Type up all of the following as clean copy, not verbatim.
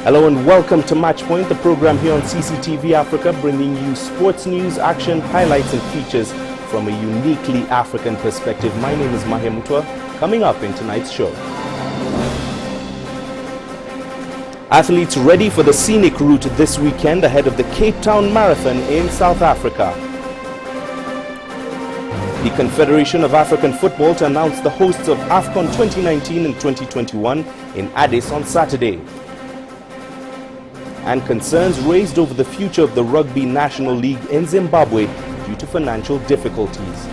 Hello and welcome to Matchpoint, the program here on CCTV Africa, bringing you sports news, action, highlights and features from a uniquely African perspective. My name is Mahia Mutwa. Coming up in tonight's show, athletes ready for the scenic route this weekend ahead of the Cape Town Marathon in South Africa. The Confederation of African Football to announce the hosts of AFCON 2019 and 2021 in Addis on Saturday. And concerns raised over the future of the Rugby National League in Zimbabwe due to financial difficulties.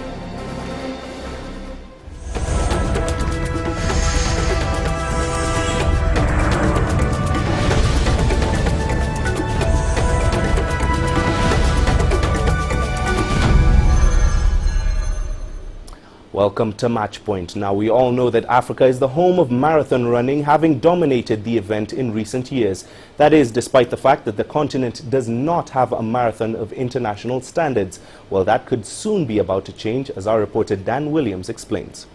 Welcome to Matchpoint. Now, we all know that Africa is the home of marathon running, having dominated the event in recent years. That is, despite the fact that the continent does not have a marathon of international standards. Well, that could soon be about to change, as our reporter Dan Williams explains.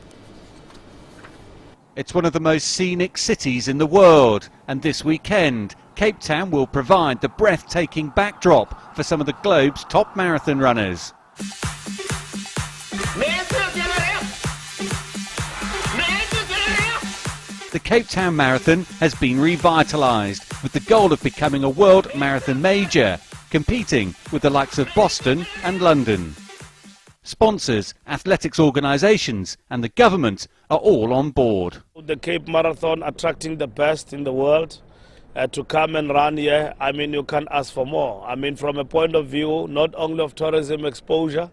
It's one of the most scenic cities in the world, and this weekend, Cape Town will provide the breathtaking backdrop for some of the globe's top marathon runners. The Cape Town Marathon has been revitalised with the goal of becoming a world marathon major, competing with the likes of Boston and London. Sponsors, athletics organisations and the government are all on board. The Cape Marathon attracting the best in the world to come and run here. I mean, you can't ask for more. I mean, from a point of view not only of tourism exposure,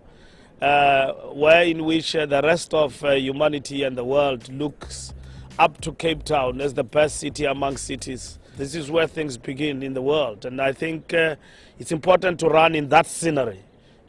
where in which the rest of humanity and the world looks up to Cape Town as the best city among cities. This is where things begin in the world, and I think it's important to run in that scenery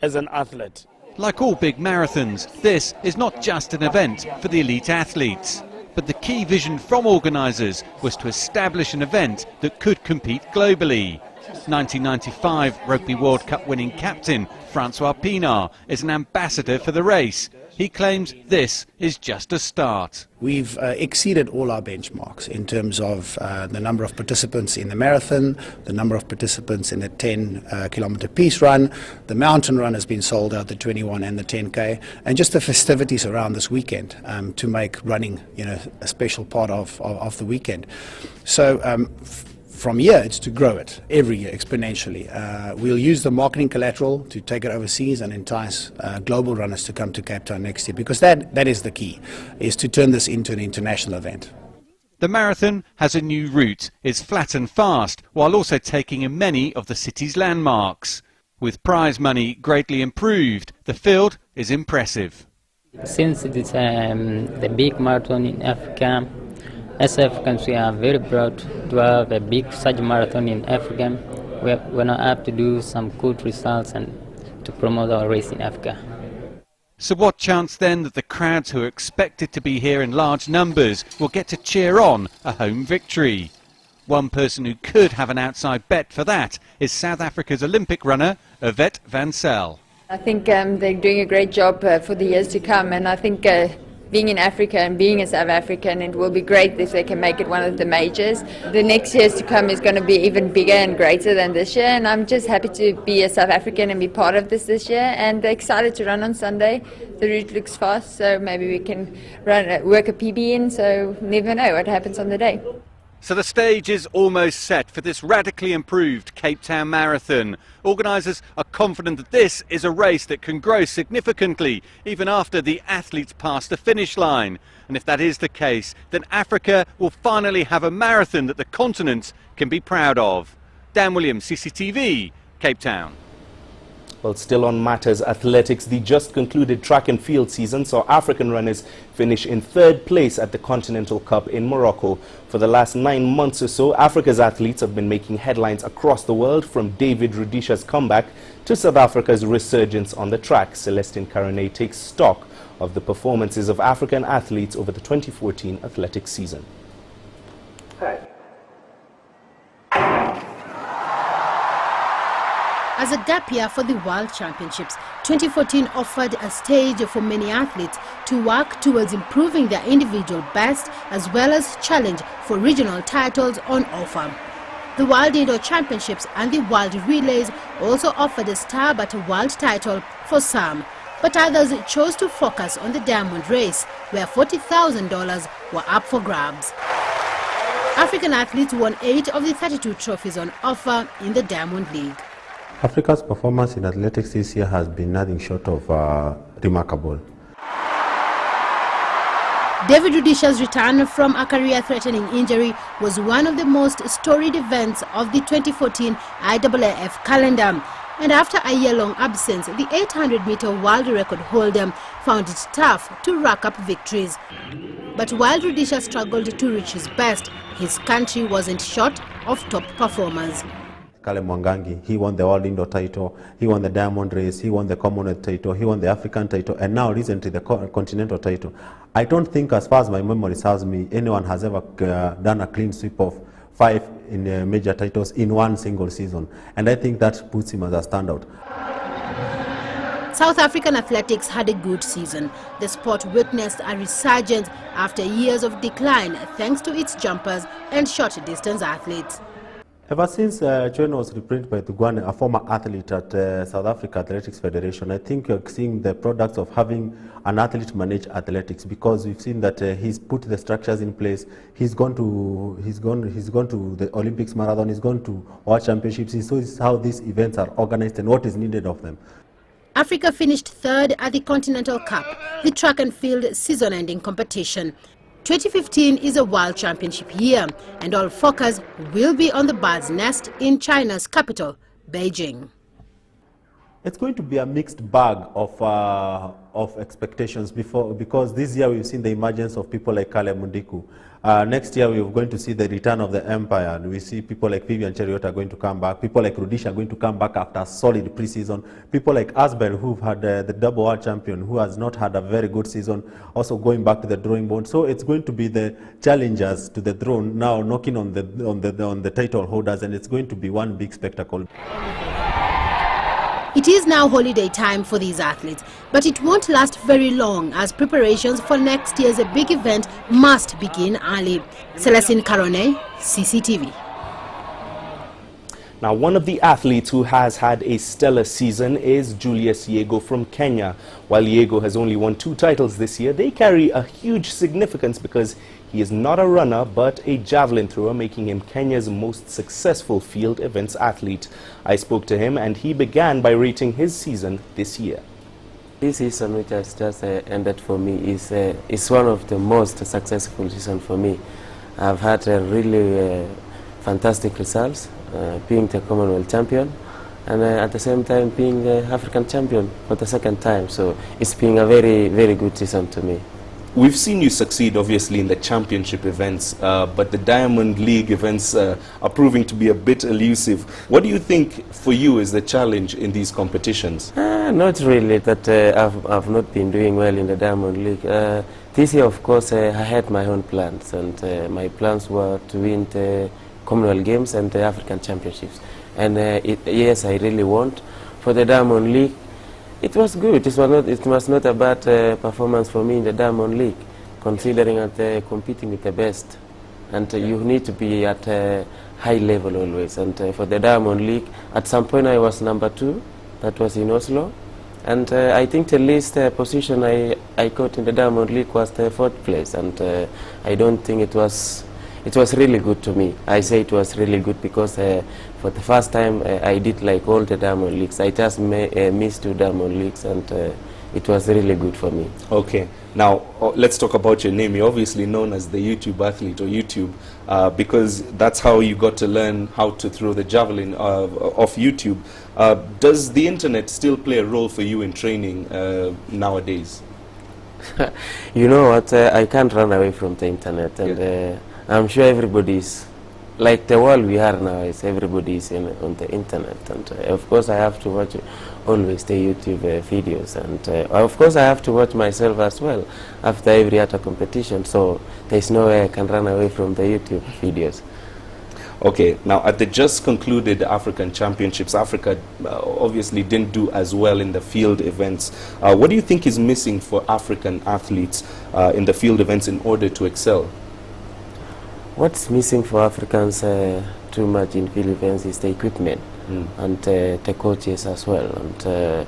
as an athlete. Like all big marathons, this is not just an event for the elite athletes, but the key vision from organisers was to establish an event that could compete globally. 1995 Rugby World Cup winning captain Francois Pienaar is an ambassador for the race. He claims this is just a start. We've exceeded all our benchmarks in terms of the number of participants in the marathon, the number of participants in the 10-kilometre peace run. The mountain run has been sold out, the 21 and the 10K, and just the festivities around this weekend to make running, a special part of the weekend. So from here, it's to grow it every year exponentially. We'll use the marketing collateral to take it overseas and entice global runners to come to Cape Town next year, because that is the key, is to turn this into an international event. The marathon has a new route, is flat and fast, while also taking in many of the city's landmarks. With prize money greatly improved, the field is impressive. Since it's the big marathon in Africa, as Africans, we are very proud to have a big such marathon in Africa. We're now up to do some good results and to promote our race in Africa. So what chance then that the crowds who are expected to be here in large numbers will get to cheer on a home victory? One person who could have an outside bet for that is South Africa's Olympic runner, Yvette van Zyl. I think they're doing a great job for the years to come, and I think being in Africa and being a South African, it will be great if they can make it one of the majors. The next years to come is going to be even bigger and greater than this year, and I'm just happy to be a South African and be part of this year, and excited to run on Sunday. The route looks fast, so maybe we can work a PB in, so never know what happens on the day. So the stage is almost set for this radically improved Cape Town Marathon. Organisers are confident that this is a race that can grow significantly even after the athletes pass the finish line. And if that is the case, then Africa will finally have a marathon that the continent can be proud of. Dan Williams, CCTV, Cape Town. Well, still on matters athletics, the just concluded track and field season saw African runners finish in third place at the Continental Cup in Morocco. For the last 9 months or so, Africa's athletes have been making headlines across the world, from David Rudisha's comeback to South Africa's resurgence on the track. Celestine Caronnet takes stock of the performances of African athletes over the 2014 athletics season. Hi. As a gap year for the World Championships, 2014 offered a stage for many athletes to work towards improving their individual best as well as challenge for regional titles on offer. The World Indoor Championships and the World Relays also offered a stab at a world title for some, but others chose to focus on the diamond race, where $40,000 were up for grabs. African athletes won 8 of the 32 trophies on offer in the Diamond League. Africa's performance in athletics this year has been nothing short of remarkable. David Rudisha's return from a career-threatening injury was one of the most storied events of the 2014 IAAF calendar. And after a year-long absence, the 800-meter world record holder found it tough to rack up victories. But while Rudisha struggled to reach his best, his country wasn't short of top performers. Caleb Mwangangi, he won the World Indoor title, he won the Diamond Race, he won the Commonwealth title, he won the African title, and now recently the Continental title. I don't think, as far as my memory serves me, anyone has ever done a clean sweep of 5 in major titles in one single season, and I think that puts him as a standout. South African athletics had a good season. The sport witnessed a resurgence after years of decline thanks to its jumpers and short-distance athletes. Ever since Chweno was reprinted by Tugwane, a former athlete at South Africa Athletics Federation, I think you're seeing the products of having an athlete manage athletics, because we've seen that he's put the structures in place. He's gone to the Olympics marathon. He's gone to World Championships. He saws how these events are organized and what is needed of them. Africa finished third at the Continental Cup, the track and field season-ending competition. 2015 is a World Championship year, and all focus will be on the bird's nest in China's capital, Beijing. It's going to be a mixed bag of expectations because this year we've seen the emergence of people like Caleb Mundiku. Next year we're going to see the return of the empire, and we see people like Vivian Cheruiyot are going to come back. People like Rudisha are going to come back after a solid preseason. People like Asbel, who've had the double world champion, who has not had a very good season, also going back to the drawing board. So it's going to be the challengers to the throne now knocking on the title holders, and it's going to be one big spectacle. It is now holiday time for these athletes, but it won't last very long as preparations for next year's big event must begin early. Celestine Carone, CCTV. Now, one of the athletes who has had a stellar season is Julius Yego from Kenya. While Yego has only won 2 titles this year, they carry a huge significance because he is not a runner but a javelin thrower, making him Kenya's most successful field events athlete. I spoke to him and he began by rating his season this year. This season which has just ended for me is one of the most successful seasons for me. I've had really fantastic results, being the Commonwealth champion and at the same time being the African champion for the second time. So it's been a very, very good season to me. We've seen you succeed, obviously, in the championship events, but the Diamond League events are proving to be a bit elusive. What do you think for you is the challenge in these competitions? Not really that I've not been doing well in the Diamond League. This year, of course, I had my own plans, and my plans were to win the Commonwealth Games and the African Championships. And yes, I really want. For the Diamond League, it was good. It was not a bad performance for me in the Diamond League, considering that competing with the best. And you need to be at a high level always. And for the Diamond League, at some point I was number 2. That was in Oslo. And I think the least position I got in the Diamond League was the 4th place. And I don't think it was really good to me. I say it was really good because for the first time I did like all the Diamond Leagues. I just missed 2 Diamond Leagues, and it was really good for me. Okay, now let's talk about your name. You're obviously known as the YouTube athlete, or YouTube, because that's how you got to learn how to throw the javelin off YouTube. Does the internet still play a role for you in training nowadays? You know what, I can't run away from the internet, and I'm sure everybody's, like the world we are now, is everybody's on the internet, and of course I have to watch always the YouTube videos, and of course I have to watch myself as well after every other competition, so there's no way I can run away from the YouTube videos. Okay, now at the just concluded African Championships, Africa obviously didn't do as well in the field events. What do you think is missing for African athletes in the field events in order to excel? What's missing for Africans too much in field events is the equipment and the coaches as well. And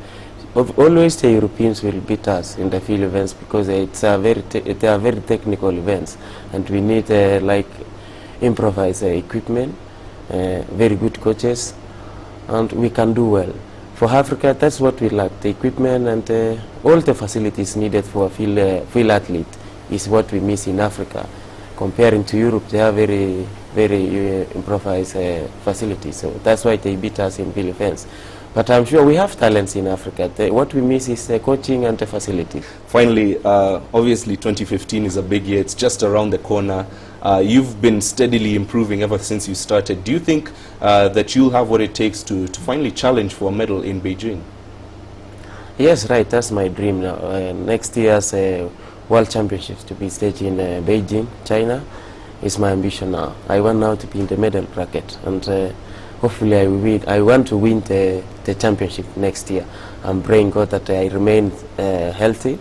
always the Europeans will beat us in the field events because they are very technical events, and we need like improvised equipment, very good coaches, and we can do well. For Africa, that's what we lack: the equipment and all the facilities needed for a field athlete is what we miss in Africa. Comparing to Europe, they have very improvised facilities, so that's why they beat us in field events. But I'm sure we have talents in Africa. What we miss is the coaching and the facilities. Finally, obviously 2015 is a big year. It's just around the corner. You've been steadily improving ever since you started. Do you think that you'll have what it takes to finally challenge for a medal in Beijing? Yes, right. That's my dream now. Next year's World Championships to be staged in Beijing, China, is my ambition now. I want now to be in the medal bracket, and hopefully I will win. I want to win the championship next year. I'm praying God that I remain healthy,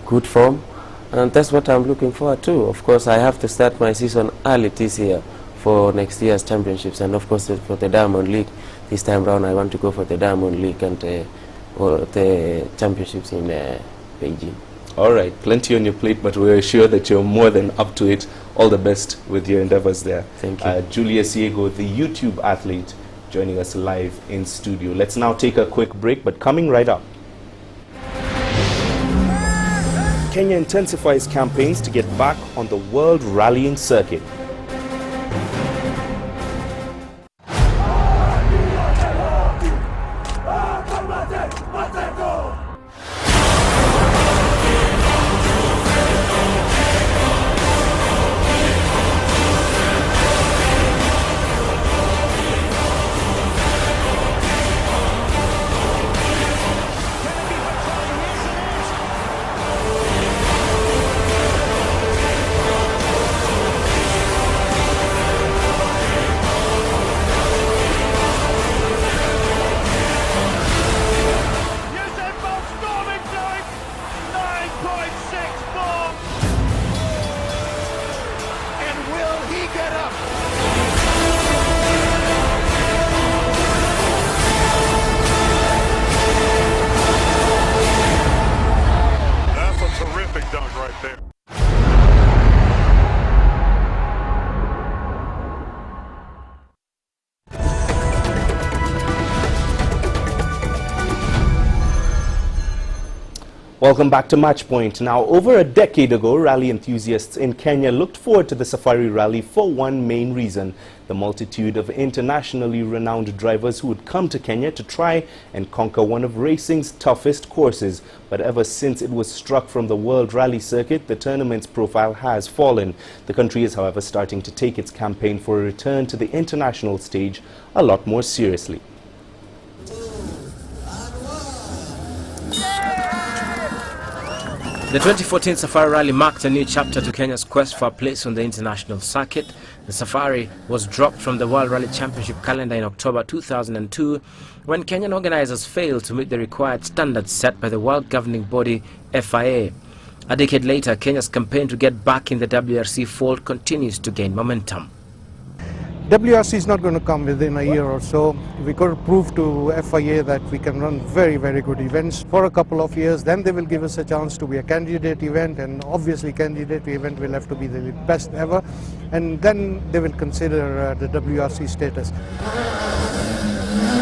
good form, and that's what I'm looking forward to. Of course, I have to start my season early this year for next year's championships, and of course for the Diamond League. This time round I want to go for the Diamond League and the championships in Beijing. All right, plenty on your plate, but we're sure that you're more than up to it. All the best with your endeavors there. Thank you. Julius Yego, the YouTube athlete, joining us live in studio. Let's now take a quick break, but coming right up. Kenya intensifies campaigns to get back on the world rallying circuit. Welcome back to Matchpoint. Now, over a decade ago, rally enthusiasts in Kenya looked forward to the Safari Rally for one main reason: the multitude of internationally renowned drivers who would come to Kenya to try and conquer one of racing's toughest courses. But ever since it was struck from the World Rally Circuit, the tournament's profile has fallen. The country is, however, starting to take its campaign for a return to the international stage a lot more seriously. The 2014 Safari Rally marked a new chapter to Kenya's quest for a place on the international circuit. The Safari was dropped from the World Rally Championship calendar in October 2002 when Kenyan organizers failed to meet the required standards set by the world governing body FIA. A decade later, Kenya's campaign to get back in the WRC fold continues to gain momentum. WRC is not going to come within a year or so. We've got to prove to FIA that we can run very, very good events for a couple of years. Then they will give us a chance to be a candidate event, and obviously candidate event will have to be the best ever. And then they will consider the WRC status.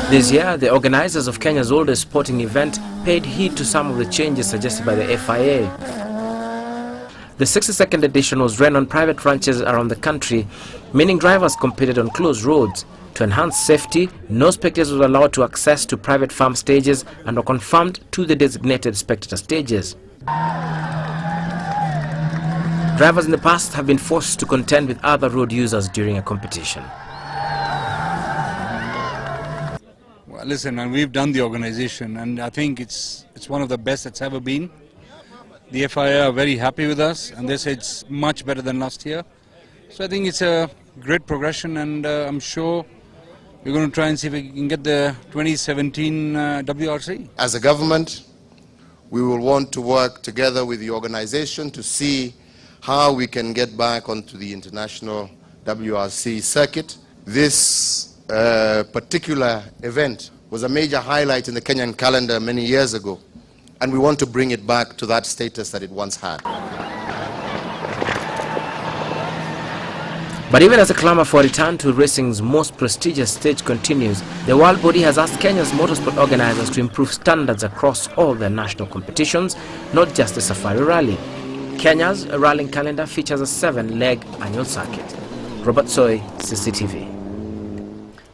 This year, the organizers of Kenya's oldest sporting event paid heed to some of the changes suggested by the FIA. The 62nd edition was run on private ranches around the country, meaning drivers competed on closed roads. To enhance safety, no spectators were allowed to access to private farm stages and were confined to the designated spectator stages. Drivers in the past have been forced to contend with other road users during a competition. Well, listen, and we've done the organization, and I think it's one of the best it's ever been. The FIA are very happy with us, and they say it's much better than last year. So I think it's a great progression, and I'm sure we're going to try and see if we can get the 2017 WRC. As a government, we will want to work together with the organization to see how we can get back onto the international WRC circuit. This particular event was a major highlight in the Kenyan calendar many years ago, and we want to bring it back to that status that it once had. But even as the clamor for return to racing's most prestigious stage continues, the world body has asked Kenya's motorsport organizers to improve standards across all their national competitions, not just the Safari Rally. Kenya's rallying calendar features a 7-leg annual circuit. Robert Soy, CCTV.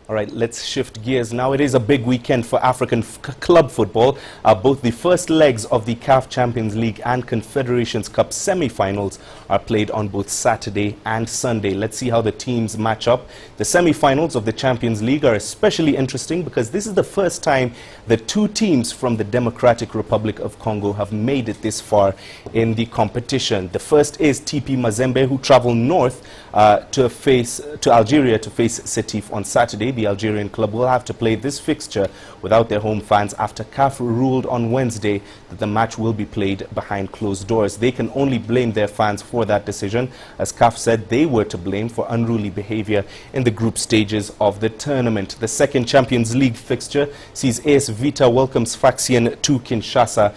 All right, let's shift gears now. It is a big weekend for African club football. Both the first legs of the CAF Champions League and Confederations Cup semi-finals are played on both Saturday and Sunday. Let's see how the teams match up. The semi-finals of the Champions League are especially interesting because this is the first time the two teams from the Democratic Republic of Congo have made it this far in the competition. The first is TP Mazembe, who travel north to Algeria to face Sétif on Saturday. The Algerian club will have to play this fixture without their home fans after CAF ruled on Wednesday that the match will be played behind closed doors. They can only blame their fans for that decision, as CAF said they were to blame for unruly behavior in the group stages of the tournament. The second Champions League fixture sees AS Vita welcomes Sfaxien to Kinshasa.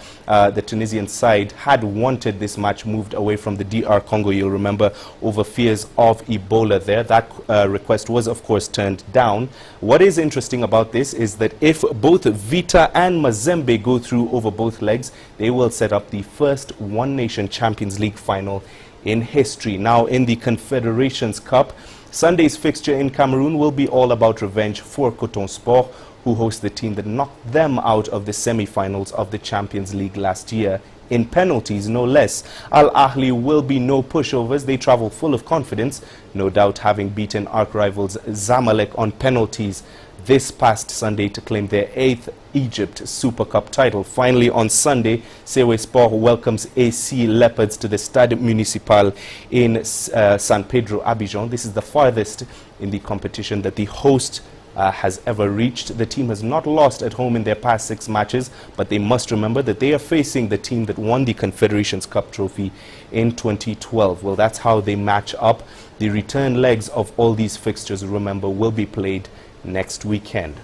The Tunisian side had wanted this match moved away from the DR Congo, you'll remember, over fears of Ebola there. That request was, of course, turned down. What is interesting about this is that if both Vita and Mazembe go through over both legs, they will set up the first One Nation Champions League final in history. Now, in the Confederations Cup, Sunday's fixture in Cameroon will be all about revenge for Coton Sport, who host the team that knocked them out of the semi-finals of the Champions League last year. In penalties, no less. Al Ahly will be no pushovers. They travel full of confidence, no doubt having beaten arch-rivals Zamalek on penalties this past Sunday to claim their 8th Egypt Super Cup title. Finally, on Sunday, Sewe Sport welcomes AC Leopards to the Stade Municipal in San Pedro, Abidjan. This is the farthest in the competition that the host has ever reached. The team has not lost at home in their past 6 matches, but they must remember that they are facing the team that won the Confederations Cup trophy in 2012. Well, that's how they match up. The return legs of all these fixtures, remember, will be played next weekend.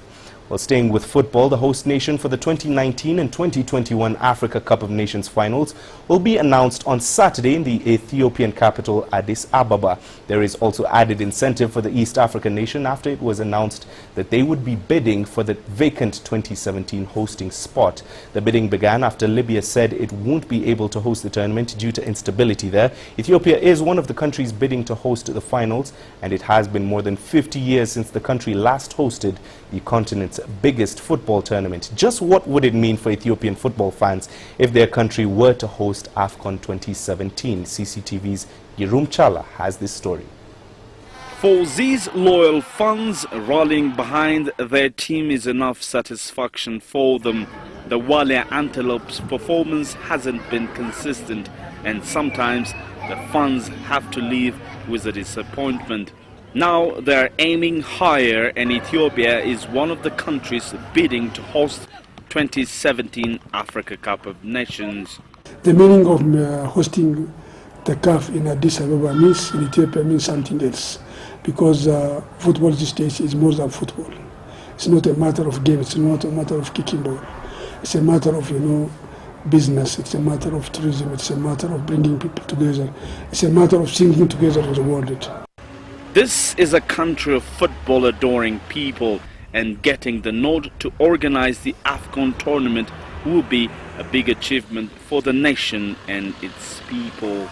Well, staying with football, the host nation for the 2019 and 2021 Africa Cup of Nations finals will be announced on Saturday in the Ethiopian capital, Addis Ababa. There is also added incentive for the East African nation after it was announced that they would be bidding for the vacant 2017 hosting spot. The bidding began after Libya said it won't be able to host the tournament due to instability there. Ethiopia is one of the countries bidding to host the finals, and it has been more than 50 years since the country last hosted the continent's biggest football tournament. Just what would it mean for Ethiopian football fans if their country were to host AFCON 2017? CCTV's Yerum Chala has this story. For these loyal fans, rallying behind their team is enough satisfaction for them. The Walia Antelopes' performance hasn't been consistent, and sometimes the fans have to leave with a disappointment. Now they're aiming higher, and Ethiopia is one of the countries bidding to host 2017 Africa Cup of Nations. The meaning of hosting the CAF in Addis Ababa means, in Ethiopia, means something else, because football these days is more than football. It's not a matter of game, it's not a matter of kicking ball. It's a matter of, business, it's a matter of tourism, it's a matter of bringing people together. It's a matter of singing together in the world. This is a country of football-adoring people, and getting the nod to organize the AFCON tournament will be a big achievement for the nation and its people.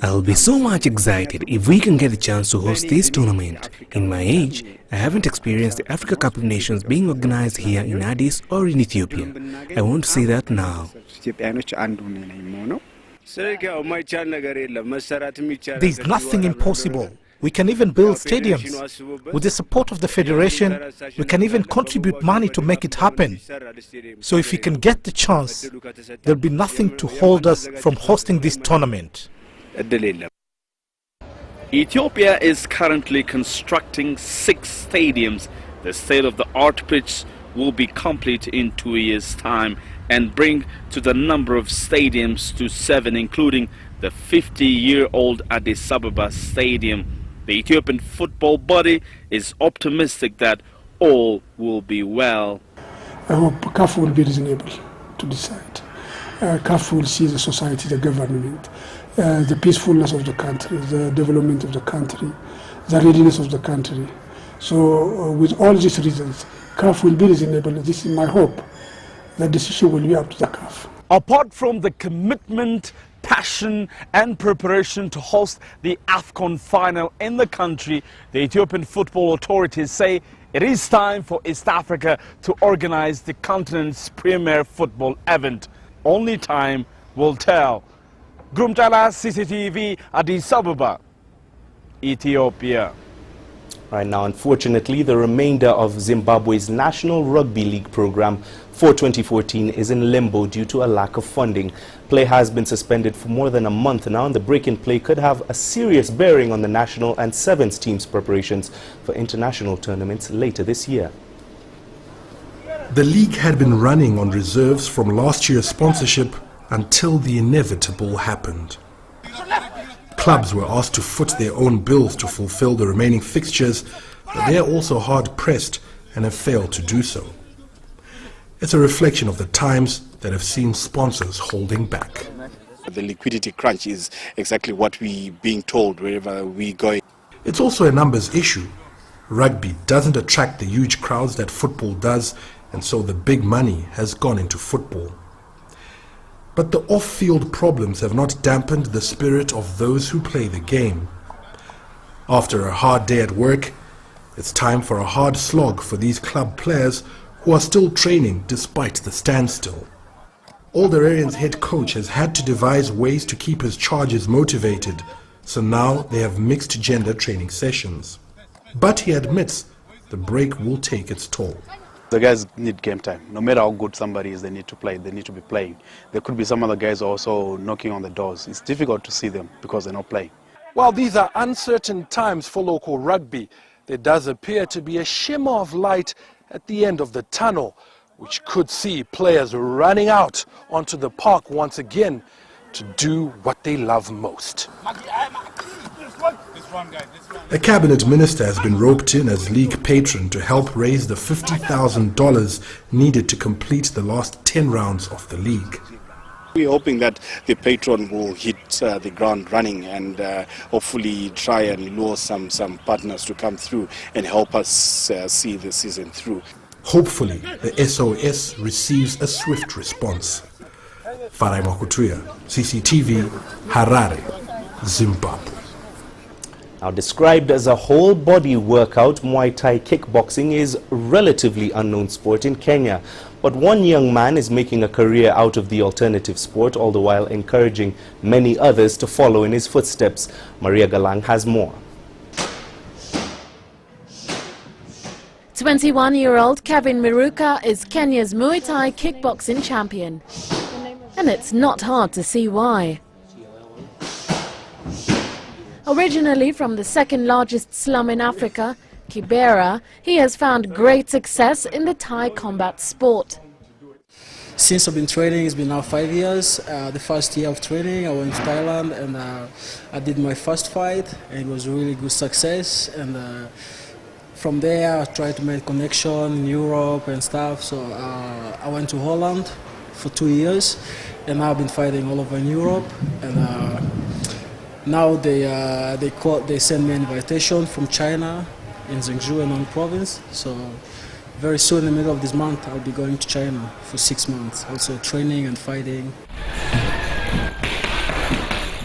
I'll be so much excited if we can get the chance to host this tournament. In my age, I haven't experienced the Africa Cup of Nations being organized here in Addis or in Ethiopia. I want to say that now. There's nothing impossible. We can even build stadiums. With the support of the Federation, we can even contribute money to make it happen. So if we can get the chance, there'll be nothing to hold us from hosting this tournament. Ethiopia is currently constructing 6 stadiums. The state-of-the-art pitch will be complete in 2 years' time and bring to the number of stadiums to 7, including the 50-year-old Addis Ababa Stadium. The Ethiopian football body is optimistic that all will be well. I hope CAF will be reasonable to decide. CAF will see the society, the government, the peacefulness of the country, the development of the country, the readiness of the country. So with all these reasons, CAF will be reasonable. This is my hope. The decision will be up to the CAF. Apart from the commitment, passion and preparation to host the AFCON final in the country, the Ethiopian football authorities say it is time for East Africa to organize the continent's premier football event. Only time will tell. Grumtala, CCTV, Addis Ababa, Ethiopia. Right now, unfortunately, the remainder of Zimbabwe's National Rugby League program for 2014 is in limbo due to a lack of funding. Play has been suspended for more than a month now, and the break in play could have a serious bearing on the national and sevens team's preparations for international tournaments later this year. The league had been running on reserves from last year's sponsorship until the inevitable happened. Clubs were asked to foot their own bills to fulfill the remaining fixtures, but they are also hard-pressed and have failed to do so. It's a reflection of the times that have seen sponsors holding back. The liquidity crunch is exactly what we're being told wherever we go. It's also a numbers issue. Rugby doesn't attract the huge crowds that football does, and so the big money has gone into football. But the off-field problems have not dampened the spirit of those who play the game. After a hard day at work, it's time for a hard slog for these club players who are still training despite the standstill. Alder Arians' head coach has had to devise ways to keep his charges motivated, so now they have mixed gender training sessions. But he admits the break will take its toll. The guys need game time. No matter how good somebody is, they need to play. They need to be playing. There could be some other guys also knocking on the doors. It's difficult to see them because they're not playing. While these are uncertain times for local rugby, there does appear to be a shimmer of light at the end of the tunnel, which could see players running out onto the park once again to do what they love most. A cabinet minister has been roped in as league patron to help raise the $50,000 needed to complete the last 10 rounds of the league. We're hoping that the patron will hit the ground running and hopefully try and lure some partners to come through and help us see the season through. Hopefully, the SOS receives a swift response. Farai Makutuya, CCTV, Harare, Zimbabwe. Now, described as a whole-body workout, Muay Thai kickboxing is a relatively unknown sport in Kenya. But one young man is making a career out of the alternative sport, all the while encouraging many others to follow in his footsteps. Maria Galang has more. 21-year-old Kevin Miruka is Kenya's Muay Thai kickboxing champion. And it's not hard to see why. Originally from the second largest slum in Africa, Kibera, he has found great success in the Thai combat sport. Since I've been training, it's been now 5 years. The first year of training, I went to Thailand and I did my first fight. And it was a really good success. And from there, I tried to make connection in Europe and stuff. So I went to Holland for 2 years, and now I've been fighting all over in Europe. And now they send me an invitation from China in Zhengzhou, Henan province. So very soon, in the middle of this month, I'll be going to China for 6 months, also training and fighting.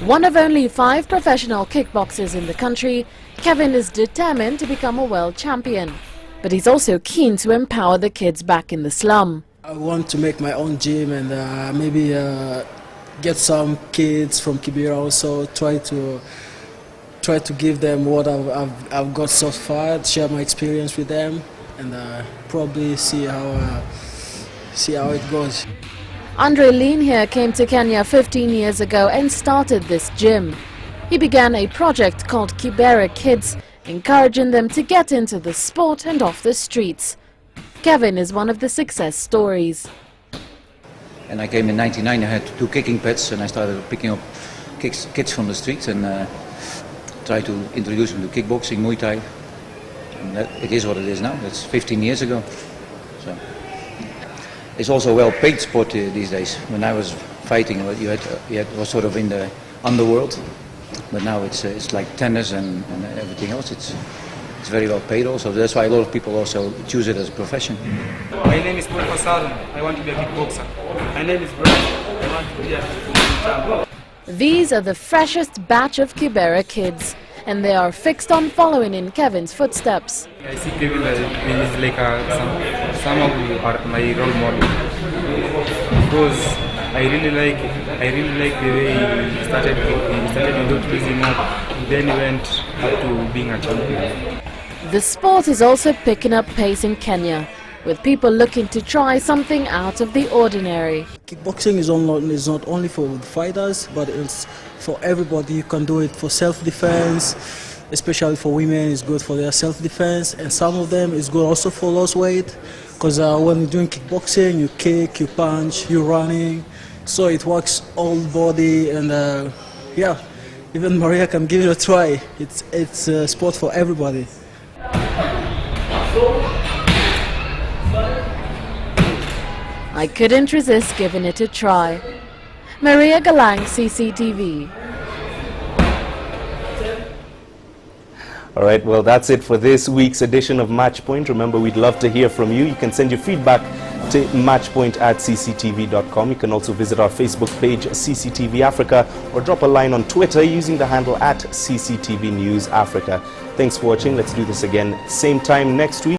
One of only 5 professional kickboxers in the country, Kevin is determined to become a world champion. But he's also keen to empower the kids back in the slum. I want to make my own gym and maybe get some kids from Kibera also, try to give them what I've got so far, share my experience with them, and probably see how it goes. Andre Lean here came to Kenya 15 years ago and started this gym. He began a project called Kibera Kids, encouraging them to get into the sport and off the streets. Kevin is one of the success stories. And I came in '99, I had 2 kicking pads and I started picking up kids from the streets and try to introduce them to kickboxing, Muay Thai. And it is what it is now. That's 15 years ago. So it's also a well-paid sport these days. When I was fighting, you was sort of in the underworld, but now it's like tennis and everything else. It's very well paid also. That's why a lot of people also choose it as a profession. My name is Paul Fasadon. I want to be a kickboxer. My name is Brad. I want to be a kickboxing champion. These are the freshest batch of Kibera kids, and they are fixed on following in Kevin's footsteps. I see Kevin is like some of you are my role model because I really like the way he started introducing up, then he went up to being a champion. The sport is also picking up pace in Kenya, with people looking to try something out of the ordinary. Kickboxing is not only for fighters, but it's for everybody. You can do it for self-defense, especially for women. It's good for their self-defense, and some of them is good also for loss weight, because when you're doing kickboxing, you kick, you punch, you're running, so it works all body. And yeah, even Maria can give it a try. It's a sport for everybody. I couldn't resist giving it a try. Maria Galang, CCTV. All right, well, that's it for this week's edition of Matchpoint. Remember, we'd love to hear from you. You can send your feedback to matchpoint@cctv.com. You can also visit our Facebook page, CCTV Africa, or drop a line on Twitter using the handle @CCTV News Africa. Thanks for watching. Let's do this again same time next week.